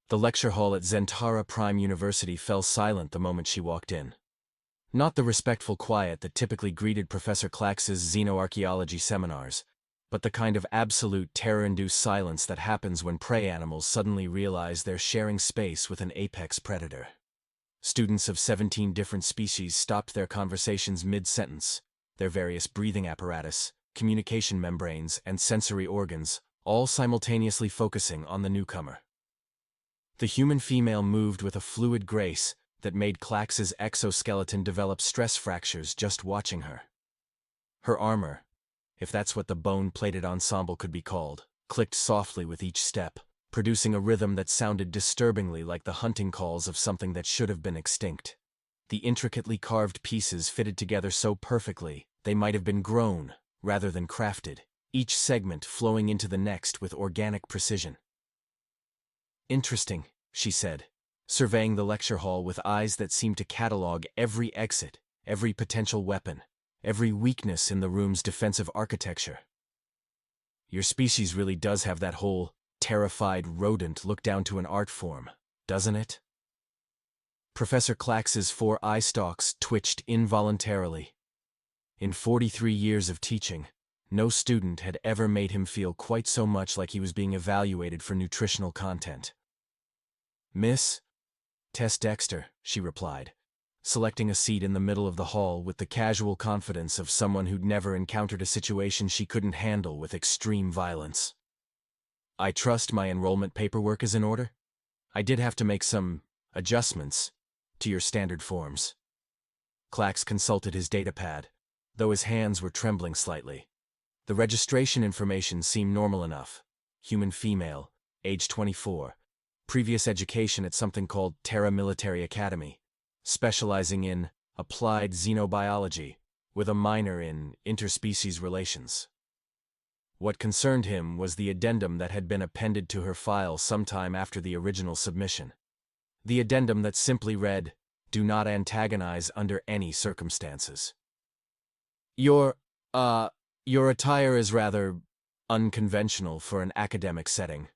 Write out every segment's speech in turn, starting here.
The lecture hall at Zentara Prime University fell silent the moment she walked in. Not the respectful quiet that typically greeted Professor Klax's xenoarchaeology seminars, but the kind of absolute terror-induced silence that happens when prey animals suddenly realize they're sharing space with an apex predator. Students of 17 different species stopped their conversations mid-sentence, their various breathing apparatus, communication membranes, and sensory organs, all simultaneously focusing on the newcomer. The human female moved with a fluid grace that made Klax's exoskeleton develop stress fractures just watching her. Her armor, if that's what the bone-plated ensemble could be called, clicked softly with each step, producing a rhythm that sounded disturbingly like the hunting calls of something that should have been extinct. The intricately carved pieces fitted together so perfectly, they might have been grown, rather than crafted, each segment flowing into the next with organic precision. "Interesting," she said, surveying the lecture hall with eyes that seemed to catalog every exit, every potential weapon, every weakness in the room's defensive architecture. "Your species really does have that whole terrified rodent look down to an art form, doesn't it?" Professor Klax's 4 eye stalks twitched involuntarily. In 43 years of teaching, no student had ever made him feel quite so much like he was being evaluated for nutritional content. "Miss Tess Dexter," she replied, selecting a seat in the middle of the hall with the casual confidence of someone who'd never encountered a situation she couldn't handle with extreme violence. "I trust my enrollment paperwork is in order? I did have to make some adjustments to your standard forms." Klax consulted his datapad, though his hands were trembling slightly. The registration information seemed normal enough. Human female, age 24, previous education at something called Terra Military Academy, specializing in applied xenobiology, with a minor in interspecies relations. What concerned him was the addendum that had been appended to her file sometime after the original submission. The addendum that simply read, "Do not antagonize under any circumstances." Your attire is rather unconventional for an academic setting,"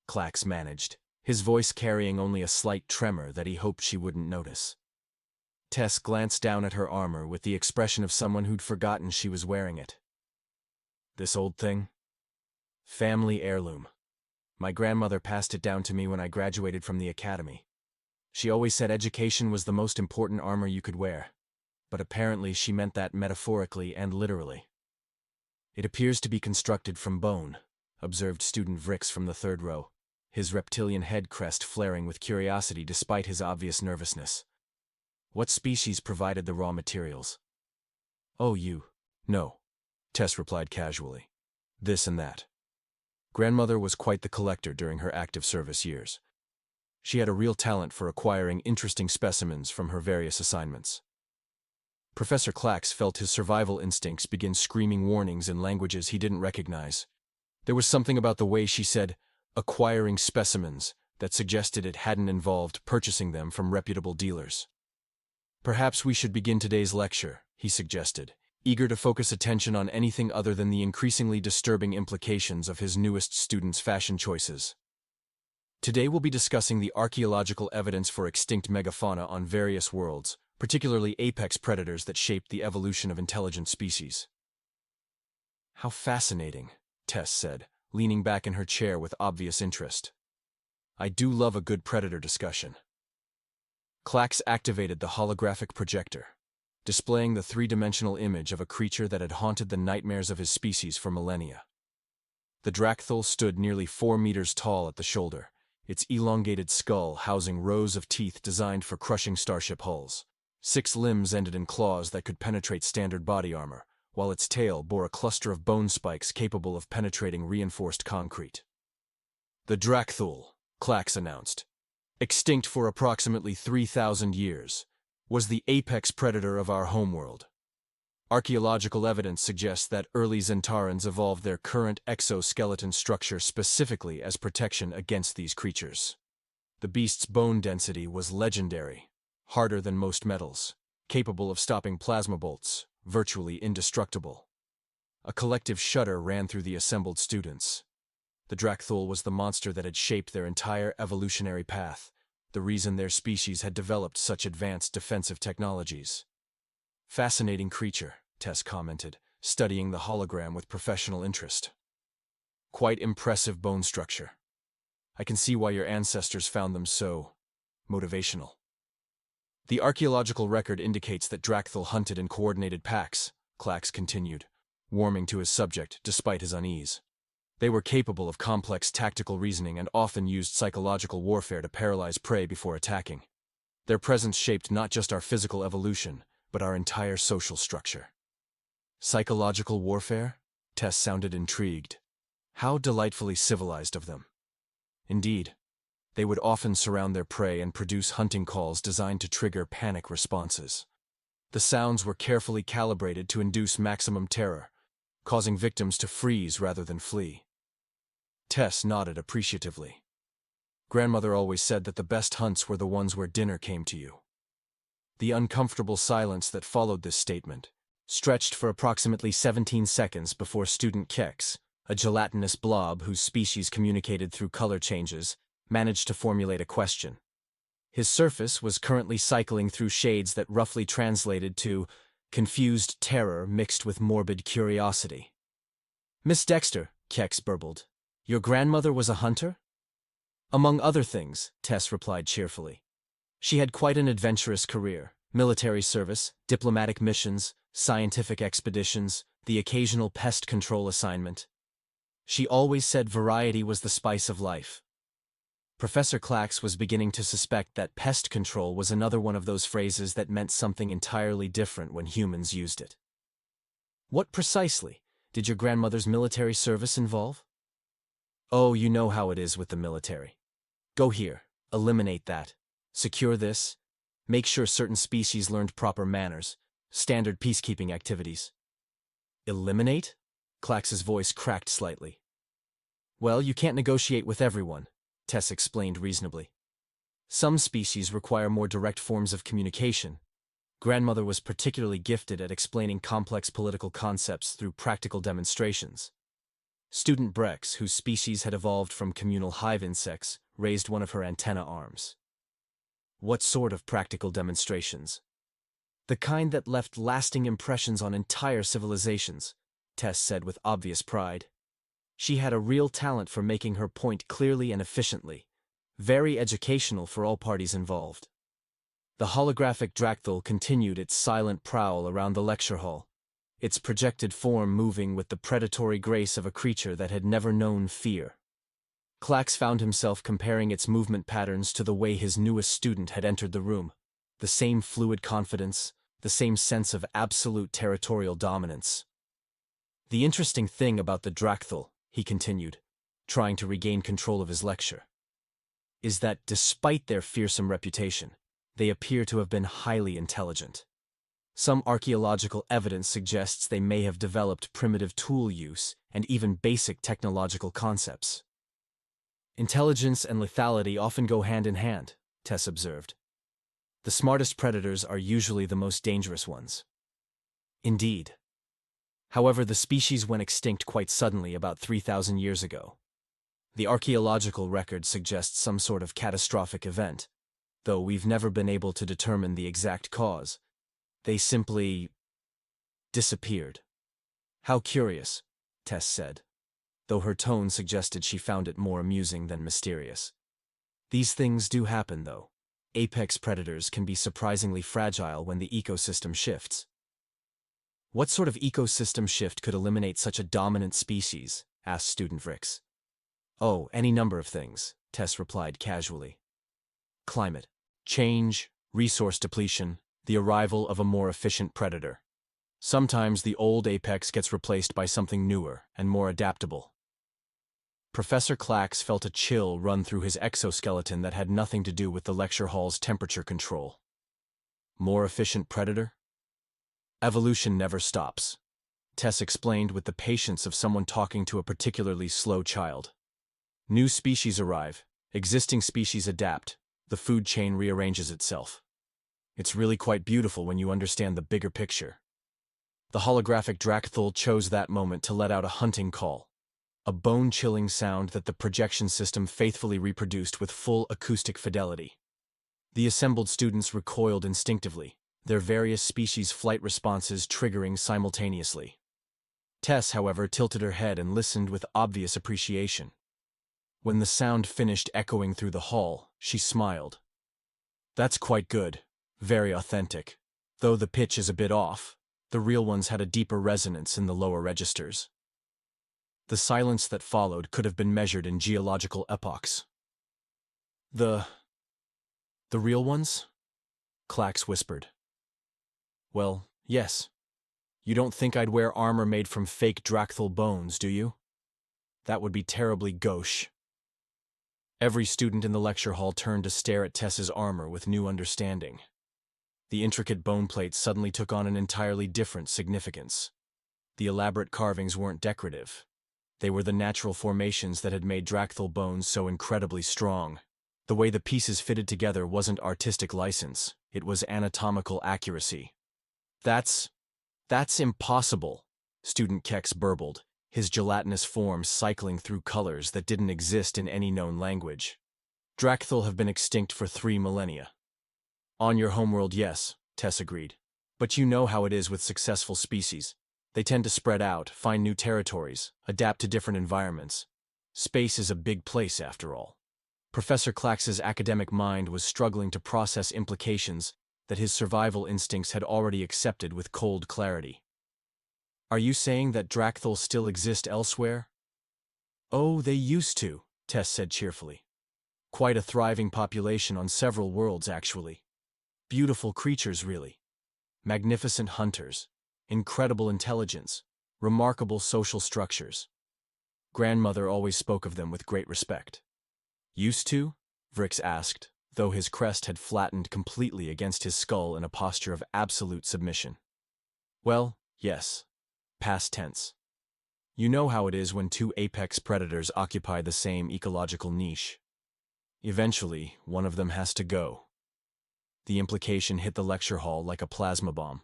Klax managed, his voice carrying only a slight tremor that he hoped she wouldn't notice. Tess glanced down at her armor with the expression of someone who'd forgotten she was wearing it. "This old thing? Family heirloom. My grandmother passed it down to me when I graduated from the academy. She always said education was the most important armor you could wear, but apparently she meant that metaphorically and literally." "It appears to be constructed from bone," observed student Vrix from the 3rd row, his reptilian head crest flaring with curiosity despite his obvious nervousness. "What species provided the raw materials?" "Oh, no," Tess replied casually. "This and that." Grandmother was quite the collector during her active service years. She had a real talent for acquiring interesting specimens from her various assignments. Professor Klax felt his survival instincts begin screaming warnings in languages he didn't recognize. There was something about the way she said, "acquiring specimens," that suggested it hadn't involved purchasing them from reputable dealers. "Perhaps we should begin today's lecture," he suggested, eager to focus attention on anything other than the increasingly disturbing implications of his newest students' fashion choices. "Today we'll be discussing the archaeological evidence for extinct megafauna on various worlds, particularly apex predators that shaped the evolution of intelligent species." "How fascinating," Tess said, leaning back in her chair with obvious interest. "I do love a good predator discussion." Klax activated the holographic projector, displaying the 3-dimensional image of a creature that had haunted the nightmares of his species for millennia. The Drak'thul stood nearly 4 meters tall at the shoulder, its elongated skull housing rows of teeth designed for crushing starship hulls. 6 limbs ended in claws that could penetrate standard body armor, while its tail bore a cluster of bone spikes capable of penetrating reinforced concrete. "The Drak'thul," Klax announced, "extinct for approximately 3,000 years, was the apex predator of our homeworld. Archaeological evidence suggests that early Zentarans evolved their current exoskeleton structure specifically as protection against these creatures. The beast's bone density was legendary, harder than most metals, capable of stopping plasma bolts, virtually indestructible." A collective shudder ran through the assembled students. The Drak'thul was the monster that had shaped their entire evolutionary path, the reason their species had developed such advanced defensive technologies. Fascinating creature, Tess commented, studying the hologram with professional interest. Quite impressive bone structure. I can see why your ancestors found them so motivational. The archaeological record indicates that Drak'thul hunted in coordinated packs, Klax continued, warming to his subject despite his unease. They were capable of complex tactical reasoning and often used psychological warfare to paralyze prey before attacking. Their presence shaped not just our physical evolution, but our entire social structure. Psychological warfare? Tess sounded intrigued. How delightfully civilized of them. Indeed, they would often surround their prey and produce hunting calls designed to trigger panic responses. The sounds were carefully calibrated to induce maximum terror, causing victims to freeze rather than flee. Tess nodded appreciatively. Grandmother always said that the best hunts were the ones where dinner came to you. The uncomfortable silence that followed this statement stretched for approximately 17 seconds before student Klax, a gelatinous blob whose species communicated through color changes, managed to formulate a question. His surface was currently cycling through shades that roughly translated to confused terror mixed with morbid curiosity. "Miss Dexter," Klax burbled, "your grandmother was a hunter?" "Among other things," Tess replied cheerfully. "She had quite an adventurous career: military service, diplomatic missions, scientific expeditions, the occasional pest control assignment. She always said variety was the spice of life." Professor Klax was beginning to suspect that pest control was another one of those phrases that meant something entirely different when humans used it. "What precisely did your grandmother's military service involve?" "Oh, you know how it is with the military. Go here, eliminate that, secure this, make sure certain species learned proper manners, standard peacekeeping activities." "Eliminate?" Klax's voice cracked slightly. "Well, you can't negotiate with everyone," Tess explained reasonably. "Some species require more direct forms of communication. Grandmother was particularly gifted at explaining complex political concepts through practical demonstrations. Student Brex, whose species had evolved from communal hive insects, raised one of her antenna arms." "What sort of practical demonstrations?" "The kind that left lasting impressions on entire civilizations," Tess said with obvious pride. She had a real talent for making her point clearly and efficiently, very educational for all parties involved. The holographic Drak'thul continued its silent prowl around the lecture hall, its projected form moving with the predatory grace of a creature that had never known fear. Klax found himself comparing its movement patterns to the way his newest student had entered the room, the same fluid confidence, the same sense of absolute territorial dominance. "The interesting thing about the Drak'thul," he continued, trying to regain control of his lecture, "is that despite their fearsome reputation, they appear to have been highly intelligent. Some archaeological evidence suggests they may have developed primitive tool use and even basic technological concepts." "Intelligence and lethality often go hand in hand," Tess observed. "The smartest predators are usually the most dangerous ones." "Indeed. However, the species went extinct quite suddenly about 3,000 years ago. The archaeological record suggests some sort of catastrophic event, though we've never been able to determine the exact cause. They simply disappeared." "How curious," Tess said, though her tone suggested she found it more amusing than mysterious. "These things do happen, though. Apex predators can be surprisingly fragile when the ecosystem shifts." "What sort of ecosystem shift could eliminate such a dominant species?" asked student Vrix. "Oh, any number of things," Tess replied casually. "Climate change, resource depletion, the arrival of a more efficient predator. Sometimes the old apex gets replaced by something newer and more adaptable." Professor Klax felt a chill run through his exoskeleton that had nothing to do with the lecture hall's temperature control. More efficient predator? "Evolution never stops," Tess explained with the patience of someone talking to a particularly slow child. "New species arrive, existing species adapt, the food chain rearranges itself. It's really quite beautiful when you understand the bigger picture." The holographic Drak'thul chose that moment to let out a hunting call. a bone-chilling sound that the projection system faithfully reproduced with full acoustic fidelity. The assembled students recoiled instinctively, their various species' flight responses triggering simultaneously. Tess, however, tilted her head and listened with obvious appreciation. When the sound finished echoing through the hall, she smiled. "That's quite good, very authentic. Though the pitch is a bit off, the real ones had a deeper resonance in the lower registers." The silence that followed could have been measured in geological epochs. The real ones?" Klax whispered. "Well, yes. You don't think I'd wear armor made from fake Drak'thul bones, do you? That would be terribly gauche." Every student in the lecture hall turned to stare at Tess's armor with new understanding. The intricate bone plates suddenly took on an entirely different significance. The elaborate carvings weren't decorative. They were the natural formations that had made Drak'thul bones so incredibly strong. The way the pieces fitted together wasn't artistic license, it was anatomical accuracy. That's impossible," Student Kex burbled, his gelatinous form cycling through colors that didn't exist in any known language. "Drak'thul have been extinct for 3 millennia. On your homeworld, yes," Tess agreed. "But you know how it is with successful species. They tend to spread out, find new territories, adapt to different environments. Space is a big place, after all." Professor Klax's academic mind was struggling to process implications that his survival instincts had already accepted with cold clarity. "Are you saying that Drak'thul still exist elsewhere?" "Oh, they used to," Tess said cheerfully. "Quite a thriving population on several worlds, actually. Beautiful creatures, really. Magnificent hunters, incredible intelligence, remarkable social structures. Grandmother always spoke of them with great respect." "Used to?" Vrix asked, though his crest had flattened completely against his skull in a posture of absolute submission. "Well, yes. Past tense. You know how it is when 2 apex predators occupy the same ecological niche. Eventually, one of them has to go." The implication hit the lecture hall like a plasma bomb.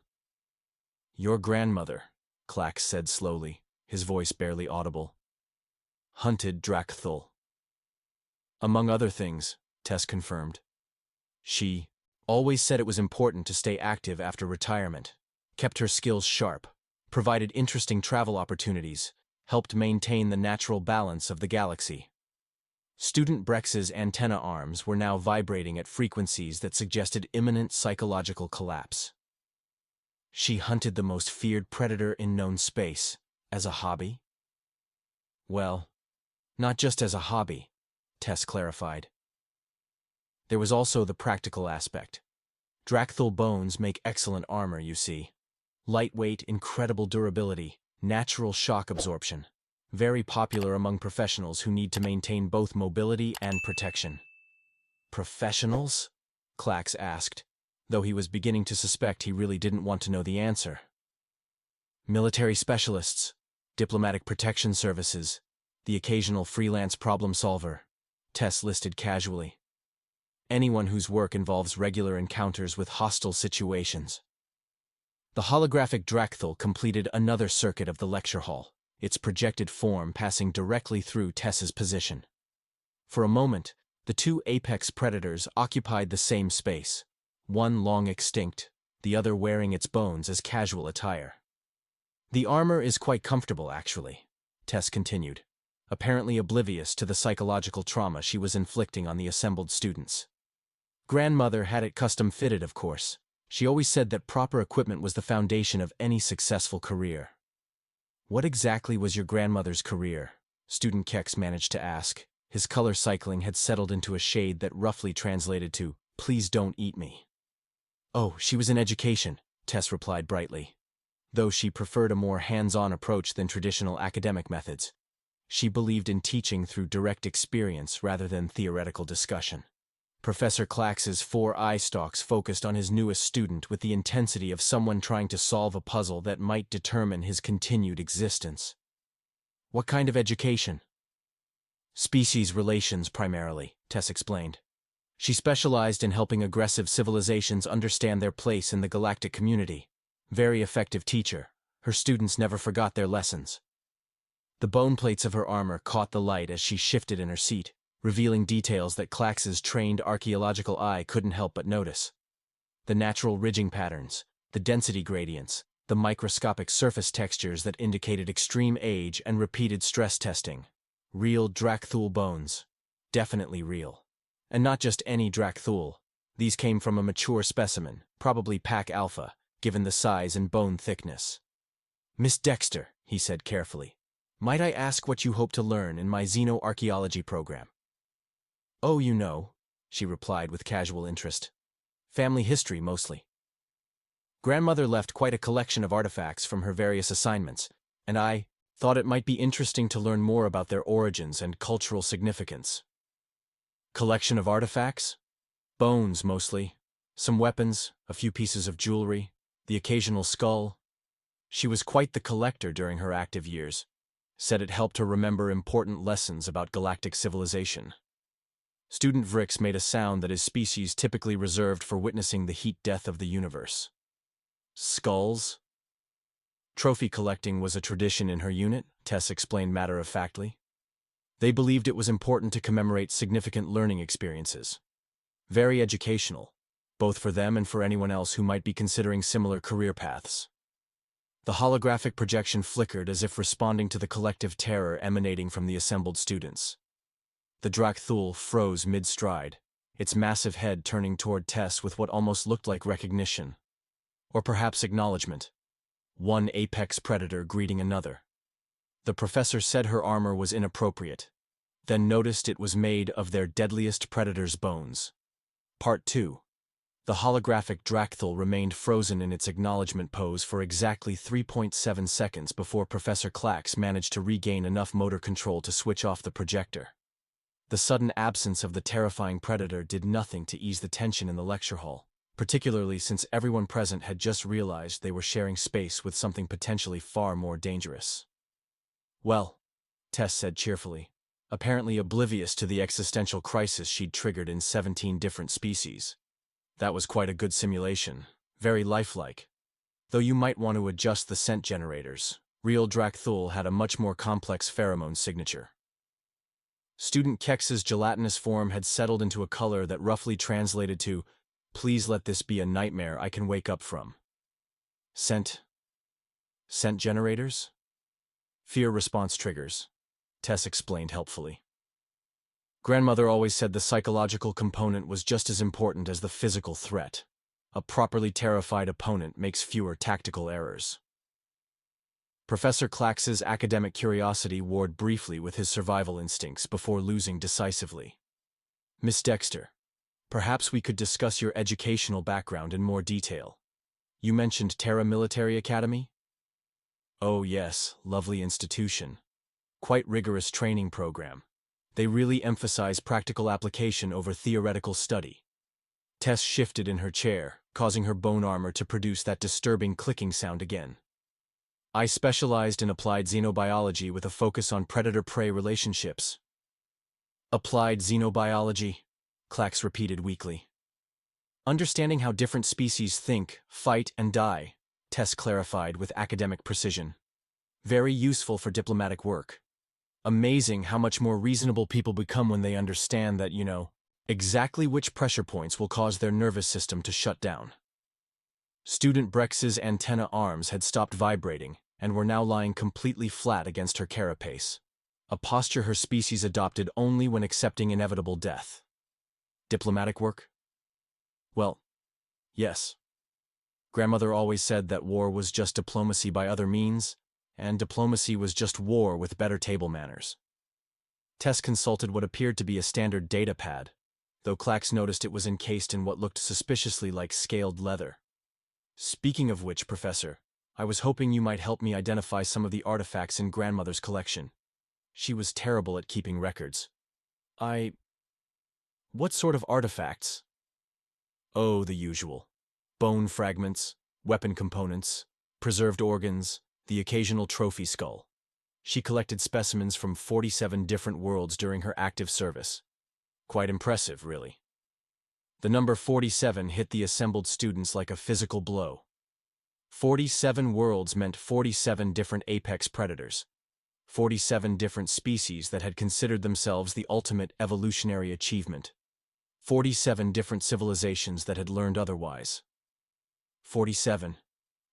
"Your grandmother," Klax said slowly, his voice barely audible, "hunted Drak'thul." "Among other things," Tess confirmed. "She always said it was important to stay active after retirement, kept her skills sharp, provided interesting travel opportunities, helped maintain the natural balance of the galaxy." Student Brex's antenna arms were now vibrating at frequencies that suggested imminent psychological collapse. "She hunted the most feared predator in known space, as a hobby?" "Well, not just as a hobby," Tess clarified. "There was also the practical aspect. Drak'thul bones make excellent armor, you see. Lightweight, incredible durability, natural shock absorption. Very popular among professionals who need to maintain both mobility and protection." "Professionals?" Klax asked, though he was beginning to suspect he really didn't want to know the answer. "Military specialists, diplomatic protection services, the occasional freelance problem solver," Tess listed casually. "Anyone whose work involves regular encounters with hostile situations." The holographic Drak'thul completed another circuit of the lecture hall, its projected form passing directly through Tess's position. For a moment, the 2 apex predators occupied the same space, one long extinct, the other wearing its bones as casual attire. "The armor is quite comfortable, actually," Tess continued, apparently oblivious to the psychological trauma she was inflicting on the assembled students. "Grandmother had it custom fitted, of course. She always said that proper equipment was the foundation of any successful career." "What exactly was your grandmother's career?" Student Kex managed to ask. His color cycling had settled into a shade that roughly translated to, "Please don't eat me." "Oh, she was in education," Tess replied brightly, though she preferred a more hands-on approach than traditional academic methods. She believed in teaching through direct experience rather than theoretical discussion. Professor Klax's 4 eye stalks focused on his newest student with the intensity of someone trying to solve a puzzle that might determine his continued existence. "What kind of education?" "Species relations, primarily," Tess explained. She specialized in helping aggressive civilizations understand their place in the galactic community. Very effective teacher. Her students never forgot their lessons. The bone plates of her armor caught the light as she shifted in her seat, revealing details that Klax's trained archaeological eye couldn't help but notice. The natural ridging patterns, the density gradients, the microscopic surface textures that indicated extreme age and repeated stress testing. Real Drak'thul bones. Definitely real. And not just any Drak'thul. These came from a mature specimen, probably Pack Alpha, given the size and bone thickness. "Miss Dexter," he said carefully, "might I ask what you hope to learn in my xenoarchaeology program?" "Oh, you know," she replied with casual interest. "Family history, mostly." Grandmother left quite a collection of artifacts from her various assignments, and I thought it might be interesting to learn more about their origins and cultural significance. Collection of artifacts? Bones, mostly. Some weapons, a few pieces of jewelry, the occasional skull. She was quite the collector during her active years. Said it helped her remember important lessons about galactic civilization. Student Vrix made a sound that his species typically reserved for witnessing the heat death of the universe. Skulls? Trophy collecting was a tradition in her unit, Tess explained matter-of-factly. They believed it was important to commemorate significant learning experiences. Very educational, both for them and for anyone else who might be considering similar career paths. The holographic projection flickered as if responding to the collective terror emanating from the assembled students. The Drak'thul froze mid-stride, its massive head turning toward Tess with what almost looked like recognition. Or perhaps acknowledgement. One apex predator greeting another. The professor said her armor was inappropriate, then noticed it was made of their deadliest predator's bones. Part 2. The holographic Drak'thul remained frozen in its acknowledgement pose for exactly 3.7 seconds before Professor Klax managed to regain enough motor control to switch off the projector. The sudden absence of the terrifying predator did nothing to ease the tension in the lecture hall, particularly since everyone present had just realized they were sharing space with something potentially far more dangerous. "Well," Tess said cheerfully, apparently oblivious to the existential crisis she'd triggered in 17 different species. "That was quite a good simulation, very lifelike. Though you might want to adjust the scent generators. Real Drak'thul had a much more complex pheromone signature." Student Kex's gelatinous form had settled into a color that roughly translated to, "Please let this be a nightmare I can wake up from." Scent generators? Fear response triggers, Tess explained helpfully. Grandmother always said the psychological component was just as important as the physical threat. A properly terrified opponent makes fewer tactical errors. Professor Klax's academic curiosity warred briefly with his survival instincts before losing decisively. "Miss Dexter, perhaps we could discuss your educational background in more detail. You mentioned Terra Military Academy?" "Oh yes, lovely institution. Quite rigorous training program. They really emphasize practical application over theoretical study." Tess shifted in her chair, causing her bone armor to produce that disturbing clicking sound again. "I specialized in applied xenobiology with a focus on predator-prey relationships." "Applied xenobiology," Klax repeated weakly. "Understanding how different species think, fight, and die," Tess clarified with academic precision. "Very useful for diplomatic work. Amazing how much more reasonable people become when they understand that, exactly which pressure points will cause their nervous system to shut down." Student Brex's antenna arms had stopped vibrating and were now lying completely flat against her carapace, a posture her species adopted only when accepting inevitable death. Diplomatic work? Well, yes. Grandmother always said that war was just diplomacy by other means, and diplomacy was just war with better table manners. Tess consulted what appeared to be a standard data pad, though Klax noticed it was encased in what looked suspiciously like scaled leather. "Speaking of which, Professor, I was hoping you might help me identify some of the artifacts in Grandmother's collection. She was terrible at keeping records." "What sort of artifacts?" "Oh, the usual. Bone fragments, weapon components, preserved organs, the occasional trophy skull." She collected specimens from 47 different worlds during her active service. Quite impressive, really. The number 47 hit the assembled students like a physical blow. 47 worlds meant 47 different apex predators. 47 different species that had considered themselves the ultimate evolutionary achievement. 47 different civilizations that had learned otherwise. 47,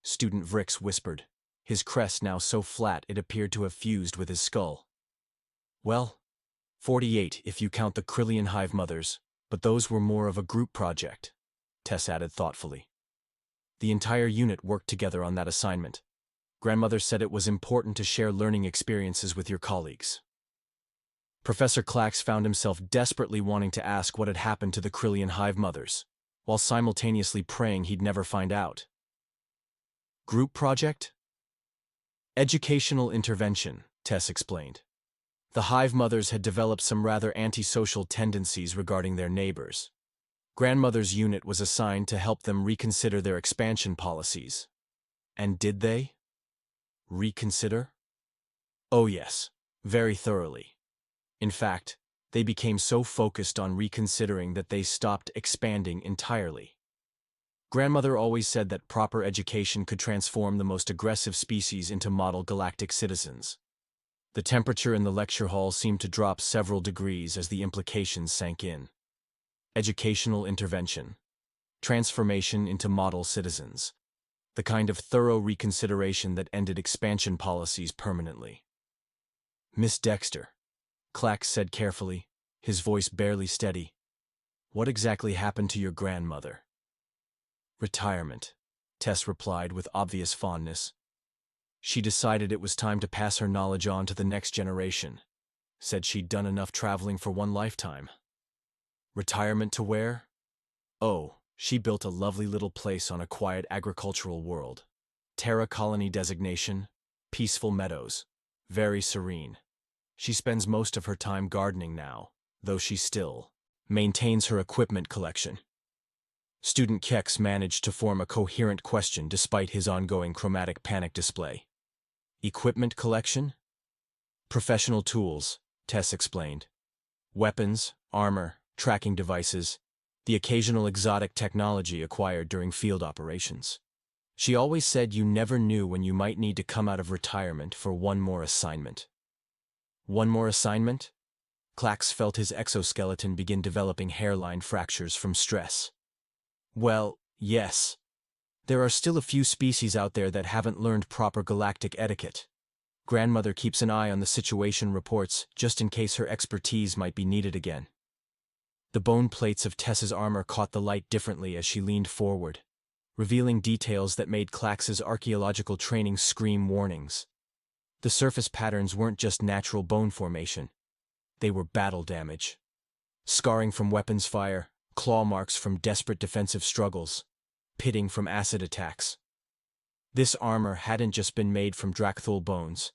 Student Vrix whispered, his crest now so flat it appeared to have fused with his skull. Well, 48 if you count the Krillian hive mothers, but those were more of a group project, Tess added thoughtfully. The entire unit worked together on that assignment. Grandmother said it was important to share learning experiences with your colleagues. Professor Klax found himself desperately wanting to ask what had happened to the Krillian hive mothers, while simultaneously praying he'd never find out. Group project? Educational intervention, Tess explained. The hive mothers had developed some rather antisocial tendencies regarding their neighbors. Grandmother's unit was assigned to help them reconsider their expansion policies. And did they? Reconsider? Oh yes, very thoroughly. In fact, they became so focused on reconsidering that they stopped expanding entirely. Grandmother always said that proper education could transform the most aggressive species into model galactic citizens. The temperature in the lecture hall seemed to drop several degrees as the implications sank in. Educational intervention. Transformation into model citizens. The kind of thorough reconsideration that ended expansion policies permanently. Miss Dexter, Klax said carefully, his voice barely steady. What exactly happened to your grandmother? Retirement, Tess replied with obvious fondness. She decided it was time to pass her knowledge on to the next generation. Said she'd done enough traveling for one lifetime. Retirement to where? Oh, she built a lovely little place on a quiet agricultural world. Terra colony designation, peaceful meadows, very serene. She spends most of her time gardening now, though she still maintains her equipment collection. Student Kex managed to form a coherent question despite his ongoing chromatic panic display. Equipment collection? Professional tools, Tess explained. Weapons, armor, tracking devices, the occasional exotic technology acquired during field operations. She always said you never knew when you might need to come out of retirement for one more assignment. One more assignment? Klax felt his exoskeleton begin developing hairline fractures from stress. Well, yes. There are still a few species out there that haven't learned proper galactic etiquette. Grandmother keeps an eye on the situation reports just in case her expertise might be needed again. The bone plates of Tess's armor caught the light differently as she leaned forward, revealing details that made Klax's archaeological training scream warnings. The surface patterns weren't just natural bone formation. They were battle damage. Scarring from weapons fire, claw marks from desperate defensive struggles, pitting from acid attacks. This armor hadn't just been made from Drak'thul bones.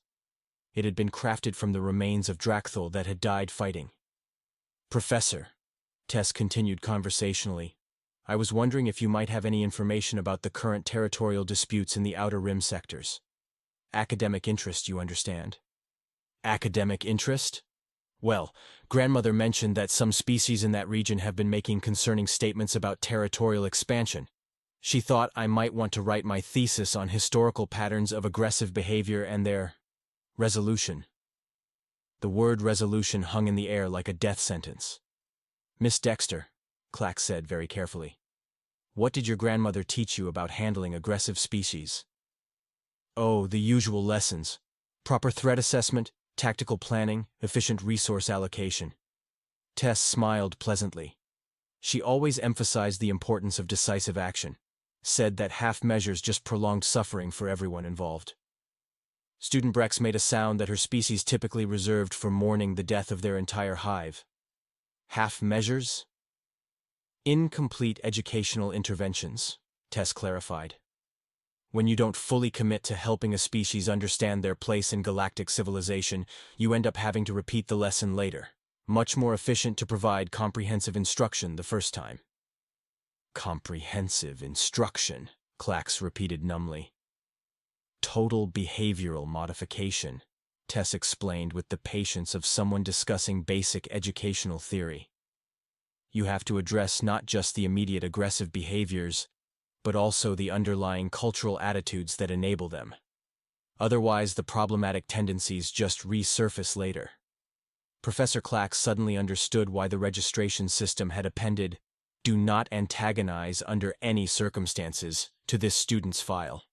It had been crafted from the remains of Drak'thul that had died fighting. Professor, Tess continued conversationally, I was wondering if you might have any information about the current territorial disputes in the Outer Rim sectors. Academic interest, you understand. Academic interest? Well, Grandmother mentioned that some species in that region have been making concerning statements about territorial expansion. She thought I might want to write my thesis on historical patterns of aggressive behavior and their resolution. The word resolution hung in the air like a death sentence. Miss Dexter, Klax said very carefully, what did your grandmother teach you about handling aggressive species? Oh, the usual lessons. Proper threat assessment, tactical planning, efficient resource allocation. Tess smiled pleasantly. She always emphasized the importance of decisive action, said that half measures just prolonged suffering for everyone involved. Student Brex made a sound that her species typically reserved for mourning the death of their entire hive. Half measures? Incomplete educational interventions, Tess clarified. When you don't fully commit to helping a species understand their place in galactic civilization, you end up having to repeat the lesson later. Much more efficient to provide comprehensive instruction the first time. Comprehensive instruction, Klax repeated numbly. Total behavioral modification, Tess explained with the patience of someone discussing basic educational theory. You have to address not just the immediate aggressive behaviors, but also the underlying cultural attitudes that enable them. Otherwise, the problematic tendencies just resurface later. Professor Klax suddenly understood why the registration system had appended "Do not antagonize under any circumstances" to this student's file.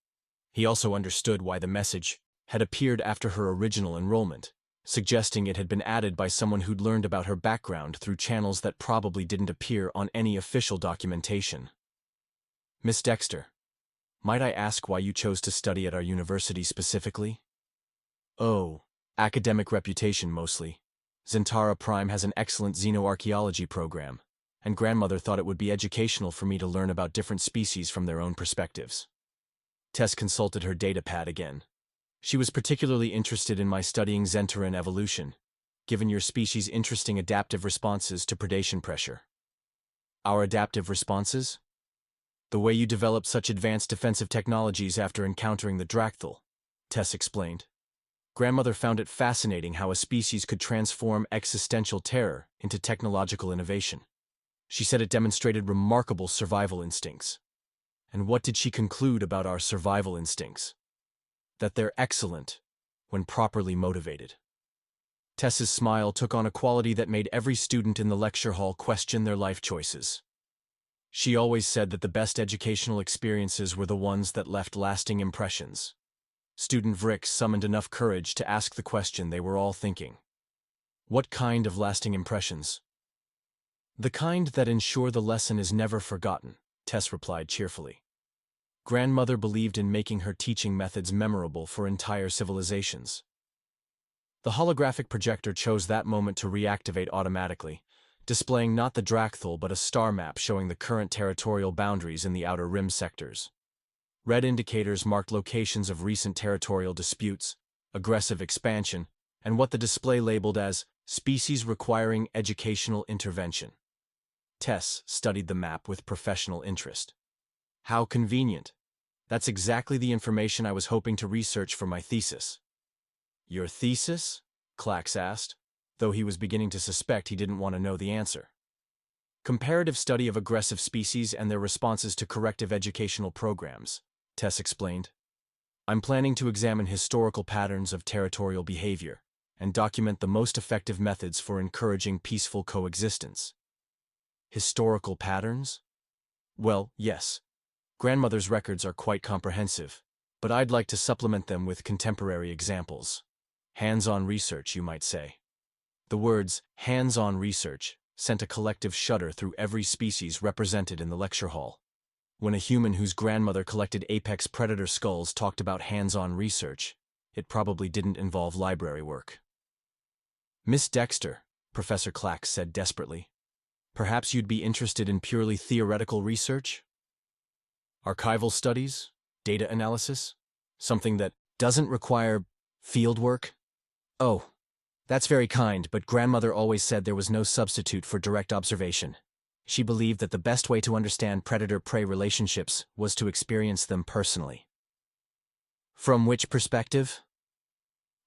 He also understood why the message had appeared after her original enrollment, suggesting it had been added by someone who'd learned about her background through channels that probably didn't appear on any official documentation. "Miss Dexter, might I ask why you chose to study at our university specifically?" "Oh, academic reputation mostly. Zentara Prime has an excellent xenoarchaeology program, and grandmother thought it would be educational for me to learn about different species from their own perspectives." Tess consulted her datapad again. "She was particularly interested in my studying Zentaran evolution, given your species' interesting adaptive responses to predation pressure." "Our adaptive responses?" "The way you developed such advanced defensive technologies after encountering the Drak'thul," Tess explained. Grandmother found it fascinating how a species could transform existential terror into technological innovation. She said it demonstrated remarkable survival instincts. And what did she conclude about our survival instincts? That they're excellent when properly motivated. Tess's smile took on a quality that made every student in the lecture hall question their life choices. She always said that the best educational experiences were the ones that left lasting impressions. Student Vrick summoned enough courage to ask the question they were all thinking. "What kind of lasting impressions?" "The kind that ensure the lesson is never forgotten," Tess replied cheerfully. Grandmother believed in making her teaching methods memorable for entire civilizations. The holographic projector chose that moment to reactivate automatically, displaying not the Drak'thul but a star map showing the current territorial boundaries in the outer rim sectors. Red indicators marked locations of recent territorial disputes, aggressive expansion, and what the display labeled as species requiring educational intervention. Tess studied the map with professional interest. "How convenient. That's exactly the information I was hoping to research for my thesis." "Your thesis?" Klax asked, though he was beginning to suspect he didn't want to know the answer. "Comparative study of aggressive species and their responses to corrective educational programs," Tess explained. "I'm planning to examine historical patterns of territorial behavior and document the most effective methods for encouraging peaceful coexistence." "Historical patterns?" "Well, yes. Grandmother's records are quite comprehensive, but I'd like to supplement them with contemporary examples. Hands-on research, you might say." The words "hands-on research" sent a collective shudder through every species represented in the lecture hall. When a human whose grandmother collected apex predator skulls talked about hands-on research, it probably didn't involve library work. "Miss Dexter," Professor Klax said desperately, "perhaps you'd be interested in purely theoretical research? Archival studies? Data analysis? Something that doesn't require field work?" "Oh, that's very kind, but grandmother always said there was no substitute for direct observation. She believed that the best way to understand predator-prey relationships was to experience them personally." "From which perspective?"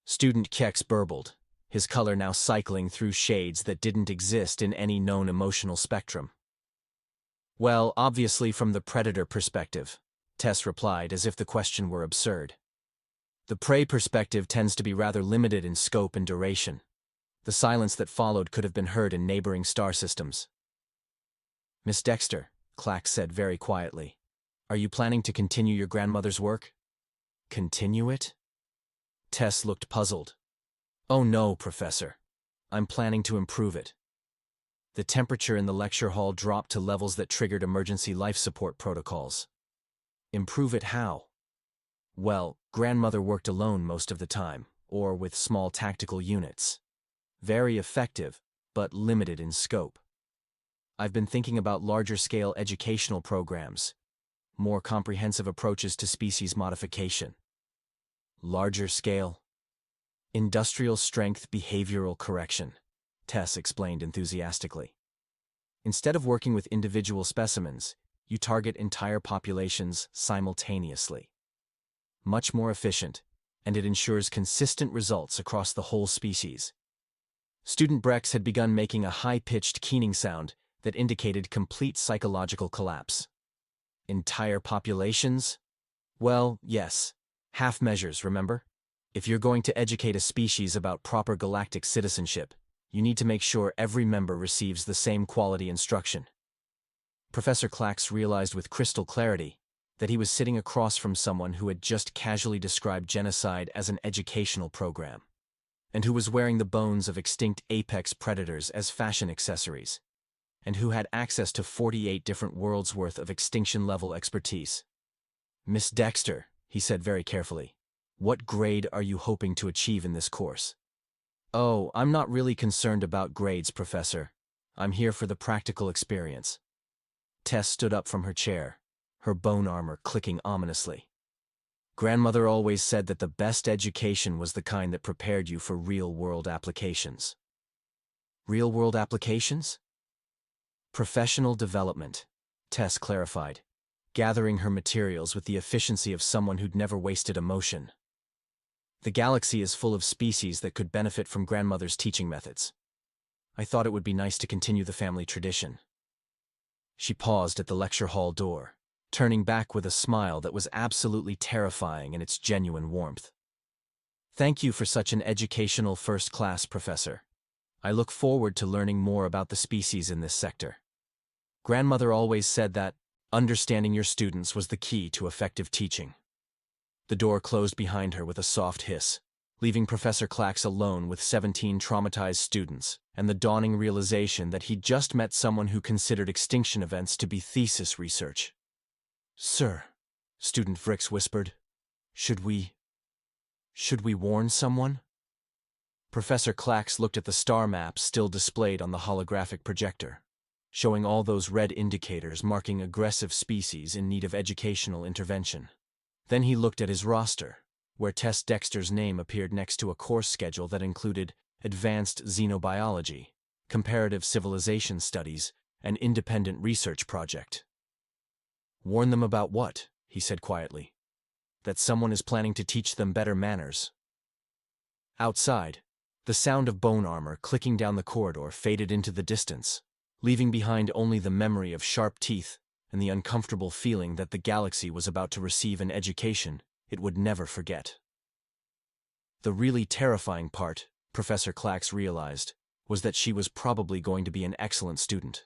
Student Kex burbled, his color now cycling through shades that didn't exist in any known emotional spectrum. "Well, obviously from the predator perspective," Tess replied as if the question were absurd. "The prey perspective tends to be rather limited in scope and duration. The silence that followed could have been heard in neighboring star systems." "Miss Dexter," Klax said very quietly, "are you planning to continue your grandmother's work?" "Continue it?" Tess looked puzzled. "Oh no, Professor. I'm planning to improve it." The temperature in the lecture hall dropped to levels that triggered emergency life support protocols. "Improve it how?" "Well, grandmother worked alone most of the time, or with small tactical units. Very effective, but limited in scope. I've been thinking about larger-scale educational programs, more comprehensive approaches to species modification." "Larger scale?" "Industrial-strength behavioral correction," Tess explained enthusiastically. "Instead of working with individual specimens, you target entire populations simultaneously. Much more efficient, and it ensures consistent results across the whole species." Student Brex had begun making a high-pitched keening sound that indicated complete psychological collapse. "Entire populations?" "Well, yes. Half measures, remember? If you're going to educate a species about proper galactic citizenship, you need to make sure every member receives the same quality instruction. Professor Klax realized with crystal clarity that he was sitting across from someone who had just casually described genocide as an educational program, and who was wearing the bones of extinct apex predators as fashion accessories, and who had access to 48 different worlds' worth of extinction-level expertise. "Miss Dexter," he said very carefully, "what grade are you hoping to achieve in this course?" "Oh, I'm not really concerned about grades, Professor. I'm here for the practical experience." Tess stood up from her chair, her bone armor clicking ominously. "Grandmother always said that the best education was the kind that prepared you for real-world applications." "Real-world applications?" "Professional development," Tess clarified, gathering her materials with the efficiency of someone who'd never wasted emotion. "The galaxy is full of species that could benefit from grandmother's teaching methods. I thought it would be nice to continue the family tradition." She paused at the lecture hall door, turning back with a smile that was absolutely terrifying in its genuine warmth. "Thank you for such an educational first class, Professor. I look forward to learning more about the species in this sector. Grandmother always said that understanding your students was the key to effective teaching." The door closed behind her with a soft hiss, leaving Professor Klax alone with 17 traumatized students and the dawning realization that he'd just met someone who considered extinction events to be thesis research. "Sir," Student Vrix whispered, Should we warn someone?" Professor Klax looked at the star map still displayed on the holographic projector, showing all those red indicators marking aggressive species in need of educational intervention. Then he looked at his roster, where Tess Dexter's name appeared next to a course schedule that included Advanced Xenobiology, Comparative Civilization Studies, and Independent Research Project. "Warn them about what?" he said quietly. "That someone is planning to teach them better manners." Outside, the sound of bone armor clicking down the corridor faded into the distance, leaving behind only the memory of sharp teeth and the uncomfortable feeling that the galaxy was about to receive an education it would never forget. The really terrifying part, Professor Klax realized, was that she was probably going to be an excellent student.